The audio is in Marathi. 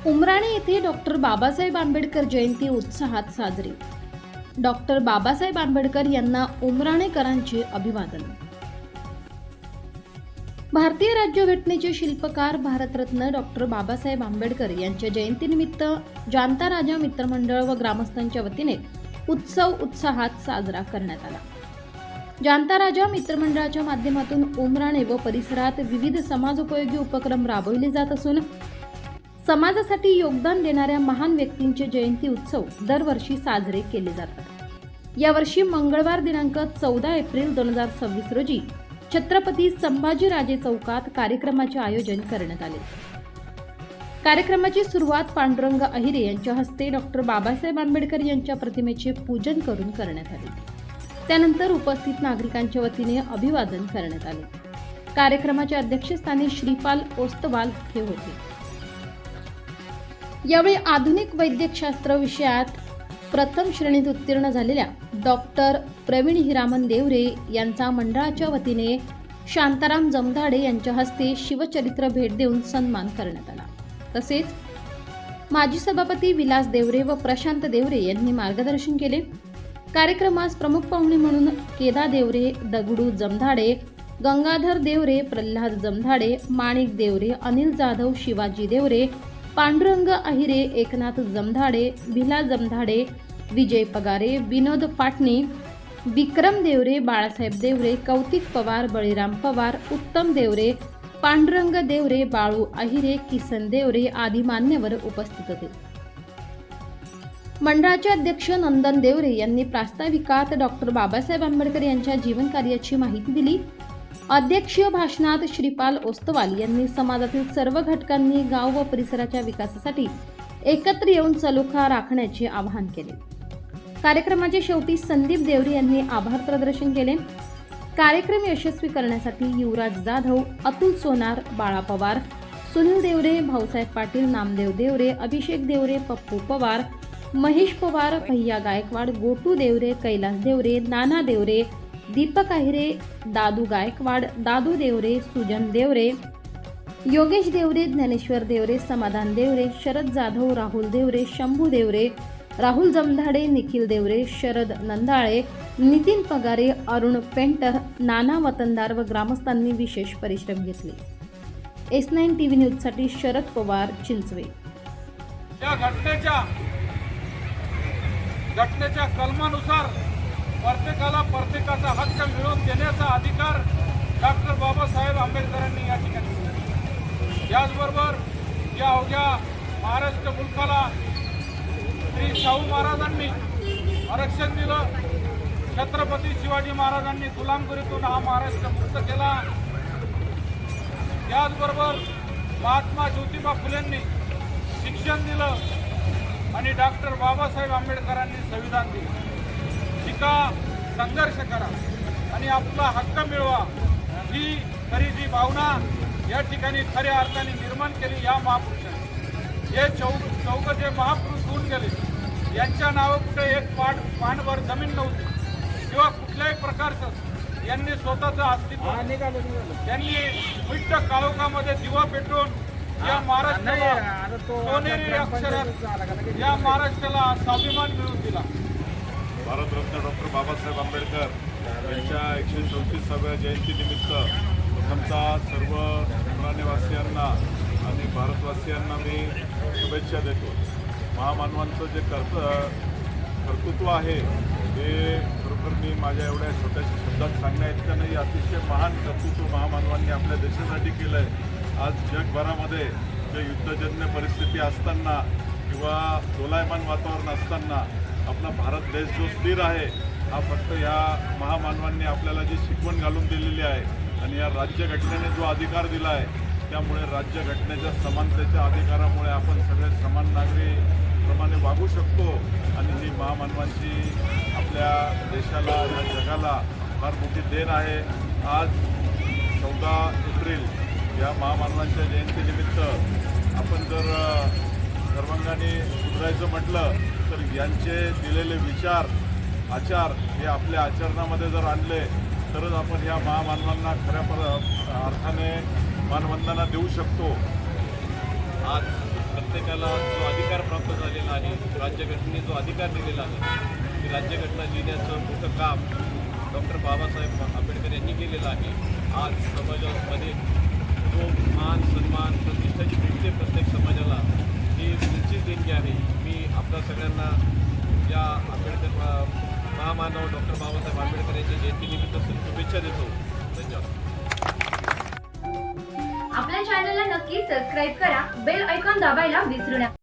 उमराणे येथे डॉक्टर बाबासाहेब आंबेडकर जयंती उत्साहात साजरी. डॉक्टर बाबासाहेब आंबेडकर यांना उमराणेकरांचे अभिवादन. भारतीय राज्यघटनेचे शिल्पकार भारतरत्न डॉक्टर बाबासाहेब आंबेडकर यांच्या जयंतीनिमित्त जाणता राजा मित्रमंडळ व ग्रामस्थांच्या वतीने उत्सव उत्साहात साजरा करण्यात आला. जाणता राजा मित्रमंडळाच्या माध्यमातून उमराणे व परिसरात विविध समाजोपयोगी उपक्रम राबवले जात असून समाजासाठी योगदान देणाऱ्या महान व्यक्तींचे जयंती उत्सव दरवर्षी साजरे केले जातात. यावर्षी मंगळवार दिनांक 14 एप्रिल 2026 रोजी छत्रपती संभाजीराजे चौकात कार्यक्रमाचे आयोजन करण्यात आले. कार्यक्रमाची सुरुवात पांडुरंग अहिरे यांच्या हस्ते डॉक्टर बाबासाहेब आंबेडकर यांच्या प्रतिमेचे पूजन करून करण्यात आले. त्यानंतर उपस्थित नागरिकांच्या वतीने अभिवादन करण्यात आले. कार्यक्रमाच्या अध्यक्षस्थानी श्रीपाल ओस्तवाल हे होते. यावेळी आधुनिक वैद्यकशास्त्र विषयात प्रथम श्रेणीत उत्तीर्ण झालेल्या डॉक्टर प्रवीण हिरामन देवरे यांचा मंडळाच्या वतीने शांताराम जमधाडे यांच्या हस्ते शिवचरित्र भेट देऊन सन्मान करण्यात आला. तसेच माजी सभापती विलास देवरे व प्रशांत देवरे यांनी मार्गदर्शन केले. कार्यक्रमास प्रमुख पाहुणे म्हणून केदा देवरे, दगडू जमधाडे, गंगाधर देवरे, प्रल्हाद जमधाडे, माणिक देवरे, अनिल जाधव, शिवाजी देवरे, पांडुरंग अहिरे, एकनाथ जमधाडे, भिला जमधाडे, विजय पगारे, विनोद पाटणी, विक्रम देवरे, बाळासाहेब देवरे, कौतिक पवार, बळीराम पवार, उत्तम देवरे, पांडुरंग देवरे, बाळू अहिरे, किसन देवरे आदी मान्यवर उपस्थित होते. मंडळाचे अध्यक्ष नंदन देवरे यांनी प्रास्ताविकात डॉक्टर बाबासाहेब आंबेडकर यांच्या जीवनकार्याची माहिती दिली. अध्यक्षीय भाषणात श्रीपाल ओस्तवाल यांनी समाजातील सर्व घटकांनी गाव व परिसराच्या विकासासाठी एकत्र येऊन सलोखा राखण्याचे आवाहन केले. कार्यक्रमाच्या शेवटी संदीप देवरे यांनी आभार प्रदर्शन केले. कार्यक्रम यशस्वी करण्यासाठी युवराज जाधव, अतुल सोनार, बाळा पवार, सुनील देवरे, भाऊसाहेब पाटील, नामदेव देवरे, अभिषेक देवरे, पप्पू पवार, महेश पवार, भैया गायकवाड, गोटू देवरे, कैलास देवरे, नाना देवरे, दीपक अहिरे, दादू गायकवाड, दादू देवरे, सुजन देवरे, योगेश देवरे, ज्ञानेश्वर देवरे, समाधान देवरे, शरद जाधव, राहुल देवरे, शंभू देवरे, राहुल जमधाडे, निखिल देवरे, शरद नंदाळे, नितीन पगारे, अरुण पेंटर, नाना वतनदार व ग्रामस्थांनी विशेष परिश्रम घेतले. S9 TV न्यूजसाठी शरद पवार, चिंचवे. या घटनेच्या कलमानुसार प्रत्येकाला प्रत्येकाचा हक्क मिळवून देण्याचा अधिकार डॉक्टर बाबासाहेब आंबेडकरांनी या ठिकाणी दिला. याचबरोबर या अवघ्या महाराष्ट्र मुलकाला श्री शाहू महाराजांनी आरक्षण दिलं. छत्रपती शिवाजी महाराजांनी गुलामगिरीतून हा महाराष्ट्र मुक्त केला. याचबरोबर महात्मा ज्योतिबा फुलेंनी शिक्षण दिलं आणि डॉक्टर बाबासाहेब आंबेडकरांनी संविधान दिलं. शिका, संघर्ष करा आणि आपला हक्क मिळवा ही खरी जी भावना या ठिकाणी खऱ्या अर्थाने निर्माण केली या महापुरुषांनी. हे चौघ जे महापुरुष होऊन गेले यांच्या नावं कुठे एक पानभर जमीन नव्हती किंवा कुठल्याही प्रकारचं यांनी स्वतःचं अस्तित्व त्यांनी विट्ट काळोखामध्ये दिवा पेटवून या महाराष्ट्राला सोनेरी अक्षरात या महाराष्ट्राला स्वाभिमान मिळवून दिला. भारतरत्न डॉक्टर बाबासाहेब आंबेडकर यांच्या 134व्या जयंतीनिमित्त प्रथमतः सर्व उमराणेवासियांना आणि भारतवासियांना मी शुभेच्छा देतो. महामानवांचं जे कर्तृत्व आहे ते खरोखर मी माझ्या एवढ्या छोट्याशा शब्दात सांगण्या इतकं नाही. अतिशय महान कर्तृत्व महामानवांनी आपल्या देशासाठी केलं आहे. आज जगभरामध्ये जे युद्धजन्य परिस्थिती असताना किंवा दोलायमान वातावरण असताना आपला भारत देश जो स्थिर आहे हा फक्त या महामानवांनी आपल्याला जी शिकवण घालून दिलेली आहे आणि या राज्यघटनेने जो अधिकार दिला आहे त्यामुळे राज्यघटनेच्या समानतेच्या अधिकारामुळे आपण सगळे समान नागरिकांप्रमाणे वागू शकतो आणि ही महामानवांची आपल्या देशाला या जगाला फार मोठी देण आहे. आज 14 एप्रिल या महामानवांच्या जयंतीनिमित्त आपण जर सर्वांगाने सुधारायचं म्हटलं तर यांचे दिलेले विचार, आचार हे आपल्या आचरणामध्ये जर आणले तरच आपण या महामानवांना खऱ्या अर्थाने मानवंदना देऊ शकतो. आज प्रत्येकाला जो अधिकार प्राप्त झालेला आहे, राज्यघटनेने जो अधिकार दिलेला आहे, ती राज्यघटना लिहिण्याचं मोठं काम डॉक्टर बाबासाहेब आंबेडकर यांनी केलेलं आहे. आज समाजामध्ये जो मान सन्मान प्रतिष्ठाची भेटते प्रत्येक समाजाला, ही निश्चित देणगी आहे. मी आपल्या सगळ्यांना या आंबेडकर महामानव डॉक्टर बाबासाहेब आंबेडकर यांच्या जयंतीनिमित्त शुभेच्छा देतो. धन्यवाद. आपल्या चॅनलला नक्की सबस्क्राईब करा, बेल आयकॉन दाबायला विसरू नका.